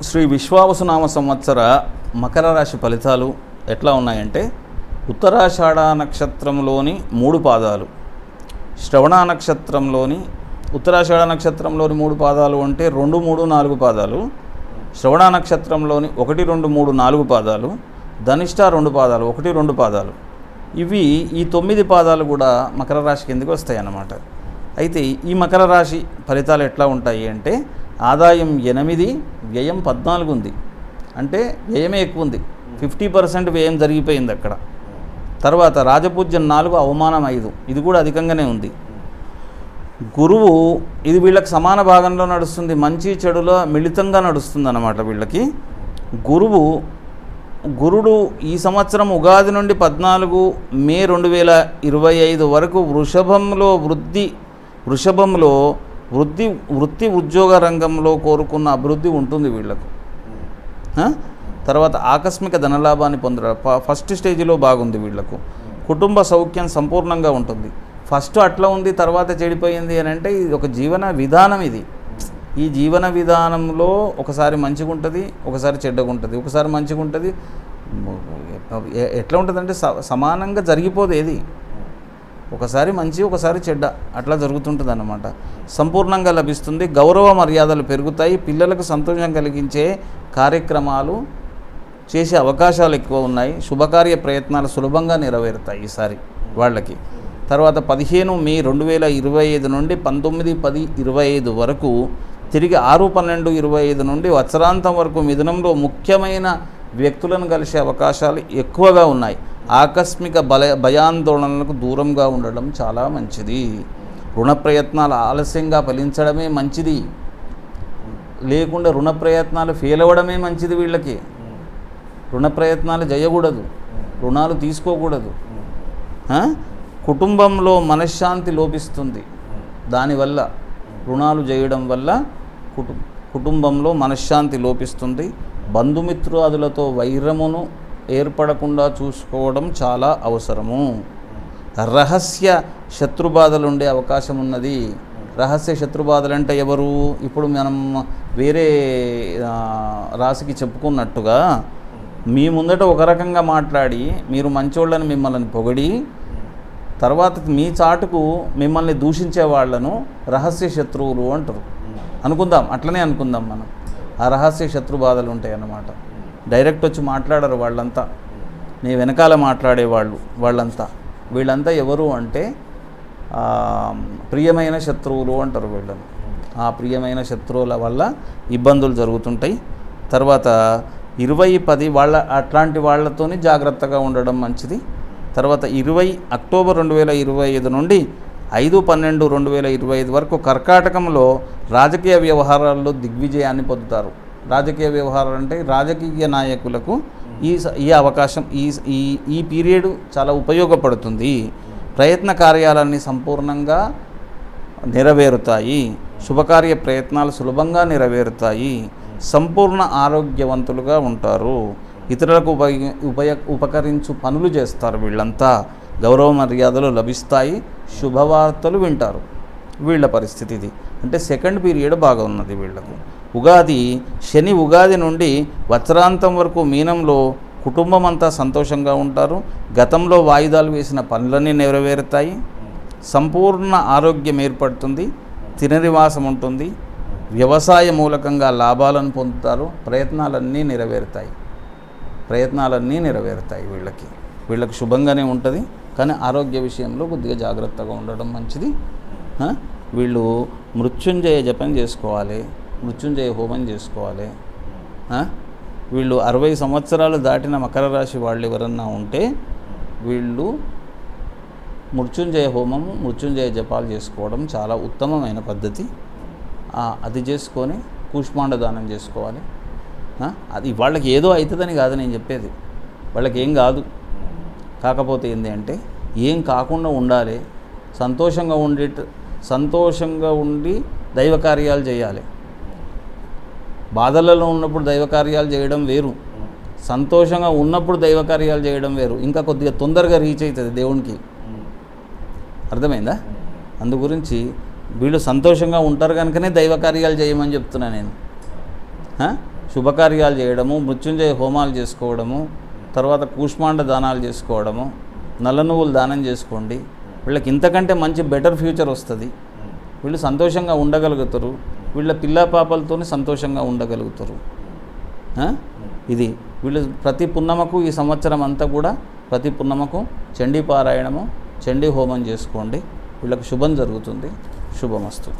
శ్రీ విశ్వావసునామ సంవత్సర మకర రాశి ఫలితాలు ఎట్లా ఉన్నాయంటే, ఉత్తరాషాఢ నక్షత్రంలోని 3 పాదాలు, శ్రవణ నక్షత్రంలోని ఉత్తరాషాఢ నక్షత్రంలోని 3 పాదాలు అంటే 2, 3, 4 పాదాలు, శ్రవణ నక్షత్రంలోని 1, 2, 3, 4 పాదాలు, ధనిష్ట 2 పాదాలు, 1, 2 పాదాలు. ఇవి ఈ 9 పాదాలు కూడా మకర రాశి కిందకి వస్తాయి అన్నమాట. అయితే ఈ మకర రాశి ఫలితాలు ఎట్లా ఉంటాయి అంటే, ఆదాయం 8, వ్యయం 14 ఉంది. అంటే వ్యయమే ఎక్కువ ఉంది, 50% వ్యయం జరిగిపోయింది అక్కడ. తర్వాత రాజపూజ్యం 4, అవమానం 5, ఇది కూడా అధికంగానే ఉంది. గురువు ఇది వీళ్ళకి సమాన భాగంలో నడుస్తుంది, మంచి చెడులో మిళితంగా నడుస్తుంది అన్నమాట వీళ్ళకి. గురుడు ఈ సంవత్సరం ఉగాది నుండి 14 మే 2025 వరకు వృషభంలో వృత్తి ఉద్యోగ రంగంలో కోరుకున్న అభివృద్ధి ఉంటుంది వీళ్లకు. తర్వాత ఆకస్మిక ధనలాభాన్ని పొందడం ఫస్ట్ స్టేజ్లో బాగుంది వీళ్లకు. కుటుంబ సౌఖ్యం సంపూర్ణంగా ఉంటుంది. ఫస్ట్ అట్లా ఉంది, తర్వాత చెడిపోయింది అని అంటే ఇది ఒక జీవన విధానం. ఈ జీవన విధానంలో ఒకసారి మంచిగా ఉంటుంది, ఒకసారి చెడ్డగా ఉంటుంది, ఒకసారి మంచిగా ఉంటుంది. ఎట్లా ఉంటుందంటే సమానంగా జరిగిపోదు ఏది, ఒకసారి మంచి ఒకసారి చెడ్డ అట్లా జరుగుతుంటుంది అన్నమాట. సంపూర్ణంగా లభిస్తుంది, గౌరవ మర్యాదలు పెరుగుతాయి, పిల్లలకు సంతోషం కలిగించే కార్యక్రమాలు చేసే అవకాశాలు ఎక్కువ ఉన్నాయి. శుభకార్య ప్రయత్నాలు సులభంగా నెరవేరుతాయి ఈసారి వాళ్ళకి. తర్వాత 15 మే 2025 నుండి 19/10/25 వరకు, తిరిగి 6/12/25 నుండి వత్సరాంతం వరకు మిథునంలో ముఖ్యమైన వ్యక్తులను కలిసే అవకాశాలు ఎక్కువగా ఉన్నాయి. ఆకస్మిక భయాందోళనలకు దూరంగా ఉండడం చాలా మంచిది. రుణ ప్రయత్నాలు ఆలస్యంగా ఫలించడమే మంచిది, లేకుండా రుణ ప్రయత్నాలు ఫెయిల్ అవ్వడమే మంచిది వీళ్ళకి. రుణ ప్రయత్నాలు చేయకూడదు, రుణాలు తీసుకోకూడదు. కుటుంబంలో మనశ్శాంతి లోపిస్తుంది, దానివల్ల రుణాలు చేయడం వల్ల కుటుంబంలో మనశ్శాంతి లోపిస్తుంది. బంధుమిత్రాదులతో వైరమును ఏర్పడకుండా చూసుకోవడం చాలా అవసరము. రహస్య శత్రుబాధలు ఉండే అవకాశం ఉన్నది. రహస్య శత్రుబాధలు అంటే ఎవరు? ఇప్పుడు మనం వేరే రాశికి చెప్పుకున్నట్టుగా మీ ముందట ఒక రకంగా మాట్లాడి మీరు మంచోళ్ళని మిమ్మల్ని పొగిడి, తర్వాత మీ చాటుకు మిమ్మల్ని దూషించే వాళ్ళను రహస్య శత్రువులు అంటారు. అనుకుందాం, అట్లనే అనుకుందాం మనం. ఆ రహస్య శత్రు బాధలు ఉంటాయి అన్నమాట. డైరెక్ట్ వచ్చి మాట్లాడరు వాళ్ళంతా, నీ వెనకాల మాట్లాడేవాళ్ళు వాళ్ళంతా. వీళ్ళంతా ఎవరు అంటే ప్రియమైన శత్రువులు అంటారు వీళ్ళను. ఆ ప్రియమైన శత్రువుల వల్ల ఇబ్బందులు జరుగుతుంటాయి. తర్వాత 20/10 అట్లాంటి వాళ్ళతోని జాగ్రత్తగా ఉండడం మంచిది. తర్వాత 20 అక్టోబర్ 2025 నుండి 5/12/2025 వరకు కర్కాటకంలో రాజకీయ వ్యవహారాల్లో దిగ్విజయాన్ని పొందుతారు. రాజకీయ వ్యవహారాలు అంటే రాజకీయ నాయకులకు ఈ అవకాశం ఈ పీరియడ్ చాలా ఉపయోగపడుతుంది. ప్రయత్న కార్యాలన్నీ సంపూర్ణంగా నెరవేరుతాయి. శుభకార్య ప్రయత్నాలు సులభంగా నెరవేరుతాయి. సంపూర్ణ ఆరోగ్యవంతులుగా ఉంటారు. ఇతరులకు ఉపకరించు పనులు చేస్తారు వీళ్ళంతా. గౌరవ మర్యాదలు లభిస్తాయి. శుభవార్తలు వింటారు. వీళ్ళ పరిస్థితి ఇది. అంటే సెకండ్ పీరియడ్ బాగా ఉన్నది వీళ్లకు. శని ఉగాది నుండి వత్సరాంతం వరకు మీనంలో కుటుంబం అంతా సంతోషంగా ఉంటారు. గతంలో వాయిదాలు వేసిన పనులన్నీ నెరవేరుతాయి. సంపూర్ణ ఆరోగ్యం ఏర్పడుతుంది. తిననివాసం ఉంటుంది. వ్యవసాయ మూలకంగా లాభాలను పొందుతారు. ప్రయత్నాలన్నీ నెరవేరుతాయి వీళ్ళకి శుభంగానే ఉంటుంది. కానీ ఆరోగ్య విషయంలో కొద్దిగా జాగ్రత్తగా ఉండడం మంచిది. వీళ్ళు మృత్యుంజయ జపం చేసుకోవాలి, మృత్యుంజయ హోమం చేసుకోవాలి. వీళ్ళు 60 సంవత్సరాలు దాటిన మకర రాశి వాళ్ళు ఎవరన్నా ఉంటే వీళ్ళు మృత్యుంజయ హోమము, మృత్యుంజయ జపాలు చేసుకోవడం చాలా ఉత్తమమైన పద్ధతి. అది చేసుకొని కూష్మాండ దానం చేసుకోవాలి. అది వాళ్ళకి ఏదో అవుతుందని కాదు నేను చెప్పేది, వాళ్ళకి ఏం కాదు. కాకపోతే ఏంటి అంటే ఏం కాకుండా ఉండాలి, సంతోషంగా ఉండి దైవ కార్యాలు చేయాలి. బాధలలో ఉన్నప్పుడు దైవ కార్యాలు చేయడం వేరు, సంతోషంగా ఉన్నప్పుడు దైవ కార్యాలు చేయడం వేరు. ఇంకా కొద్దిగా తొందరగా రీచ్ అవుతుంది దేవునికి. అర్థమైందా? అందు గురించి వీళ్ళు సంతోషంగా ఉంటారు కనుకనే దైవ కార్యాలు చేయమని చెప్తున్నా నేను. శుభకార్యాలు చేయడము, మృత్యుంజయ హోమాలు చేసుకోవడము, తర్వాత కూష్మాండ దానాలు చేసుకోవడము, నల్ల నువ్వులు దానం చేసుకోండి. వీళ్ళకి ఇంతకంటే మంచి బెటర్ ఫ్యూచర్ వస్తుంది. వీళ్ళు సంతోషంగా ఉండగలుగుతారు. వీళ్ళ పిల్ల పాపలతో సంతోషంగా ఉండగలుగుతారు. ఇది వీళ్ళు ప్రతి పున్నమకు ఈ సంవత్సరం అంతా కూడా ప్రతి పున్నమకు చండీ పారాయణము, చండీ హోమం చేసుకోండి. వీళ్ళకు శుభం జరుగుతుంది. శుభమస్తు.